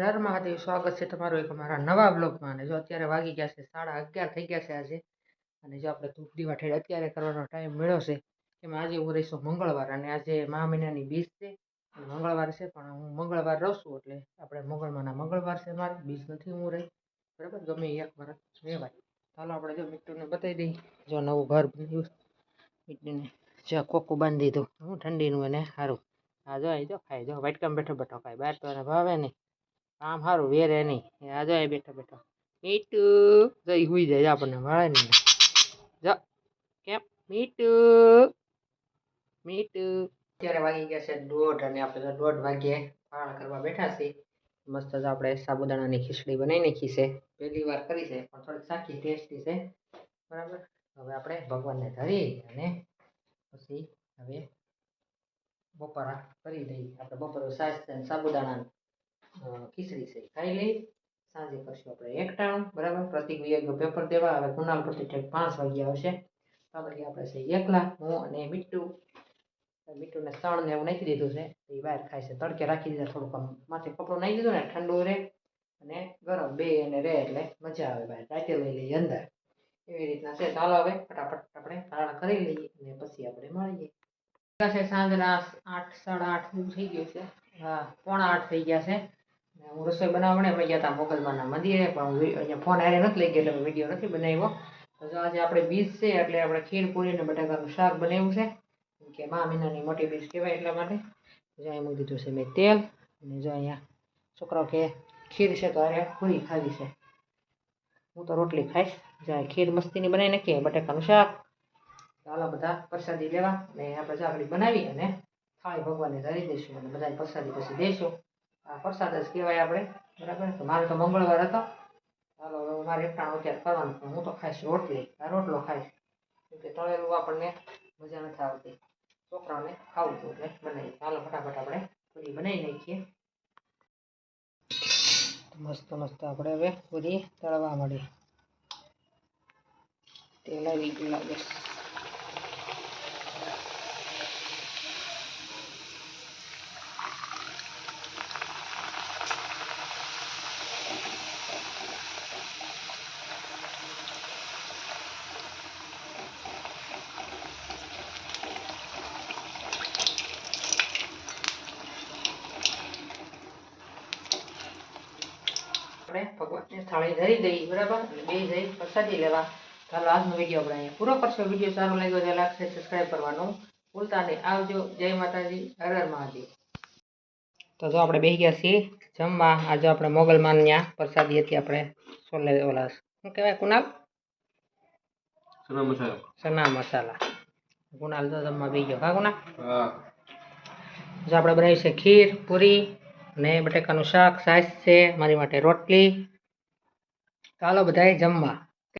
હર મહાદેવ, સ્વાગત છે તમારું એક અમારા નવા બ્લોગમાં. અને જો અત્યારે વાગી ગયા છે 11:30 થઈ ગયા છે આજે. અને જો આપણે ધૂપ દીવા ઠેડ અત્યારે કરવાનો ટાઈમ મળ્યો છે એમાં આજે હું રહીશું મંગળવાર, અને આજે મહા મહિનાની 20 છે અને મંગળવાર છે. પણ હું મંગળવાર રહું છું એટલે આપણે મંગળવાર છે, મારે 20 નથી હું રહી, બરાબર. ગમે એક વાર રહેવાય. ચાલો આપણે જો મીઠુંને બતાવી દઈ. જો નવું ઘર બન્યું મીઠુંને, જ્યાં કોકું બાંધી દીધું હું ઠંડીનું એને સારું. હા જો અહીં જો ખાય, જો વાટકામાં બેઠો બેઠો ખાય, બહાર તો એને ભાવે નહીં. આમ સારું વેરે નહીં. આ જાય બેઠો બેઠો મીઠું જઈ હુઈ જાય, આપણને મળે નહીં. જો કેમ મીઠું મીઠું. અત્યારે વાગી ગયા છે 1:30 અને આપણે 1:30 વાગ્યે ફરાળ કરવા બેઠા છીએ. મસ્ત જ આપણે સાબુદાણાની ખીચડી બનાવી નાખી છે. પહેલી વાર કરી છે પણ થોડીક સાચી ટેસ્ટી છે, બરાબર. હવે આપણે ભગવાનને ધરી અને પછી હવે બપોરા કરી દઈએ. આપણે બપોરે સાબુદાણા ખીચડી છે ખાઈ લઈ. સાંજે કરશું આપણે એકટાણું, બરાબર. પ્રતિક પેપર દેવા હવે કુનાલ પ્રતિ 5 વાગ્યા આવશે. બાકી આપણે છે એકલા, હું અને મીઠુંને સણ ને એવું નાખી દીધું છે. એ બહાર ખાય છે. તડકે રાખી દીધા, થોડુંક આમ માથે કપડું નાખી દીધું ને ઠંડુ રહે અને ગરમ બે એને રહે એટલે મજા આવે. બહાર રાતે લઈ લઈએ અંદર, એવી રીતના છે. ચાલો હવે ફટાફટ આપણે ફરાળ કરી લઈએ અને પછી આપણે મળીએ. સાંજના 8, 8:30 થઈ ગયું છે. હા, 7:45 થઈ ગયા છે. હું રસોઈ બનાવવા ગયા હતા મોગલમાના મંદિરે, પણ હું અહીંયા ફોન હારે નથી લઈ ગયો એટલે વિડીયો નથી બનાવ્યો. તો આજે આપણે 20 છે એટલે આપણે ખીર પૂરી અને બટાકાનું શાક બનાવ્યું છે, કે મહા મહિનાની મોટી બીજ કહેવાય એટલા માટે. જો અહીં મૂકી દીધું છે મેં તેલ, અને જો અહીંયા છોકરાઓ કે ખીર છે તો અરે પૂરી ખાવી છે, હું તો રોટલી ખાઈશ. જ્યાં ખીર મસ્તીની બનાવી નાખીએ, બટાકાનું શાક. ચાલો બધા પ્રસાદી લેવા, અને આપણે ચાકડી બનાવી અને થાળી ભગવાનને ધરી દઈશું અને બધાને પ્રસાદી પછી દઈશું. આ પ્રસાદ જ કહેવાય આપણે, બરાબર. તો મારે તો મંગળવાર હતો. ચાલો હવે મારે એકટાણું અત્યારે કરવાનું, પણ હું તો ખાઈશ રોટલી. આ રોટલો ખાઈશ, કેમ કે તળેલું આપણને મજા નથી આવતી. છોકરાઓને ખાવું હતું એટલે બનાવી. ચાલો ફટાફટ આપણે પૂરી બનાવી નાખીએ. મસ્ત મસ્ત આપણે હવે પૂરી તળવા મળી. તેલ આવી ગયું લાગે. આપણે ભગવાનને થાળી ધરી દઈ, બરાબર. અને બે જઈ પ્રસાદી લેવા. ચાલો આજનો વિડીયો આપણે અહીંયા પૂરો કરશો. વિડીયો સારો લાગ્યો તો લાઈક સબસ્ક્રાઈબ કરવાનું ભૂલતા નહીં. આવજો. જય માતાજી, હર હર મહાદેવ. તો જો આપણે બેસી ગયા છીએ જમવા. આજે આપણે મોગલમાન ત્યાં પ્રસાદી હતી. આપણે છોલે ઓલા શું કહેવાય કુનાલ, સના મસાલા. કુનાલ તો જમવા બેસી ગયો. હા કુનાલ. જો આપણે બનાવી છે ખીર પૂરી અને બટાકાનું શાક, છાશ છે, મારી માટે રોટલી. ચાલો બધાય જમવા.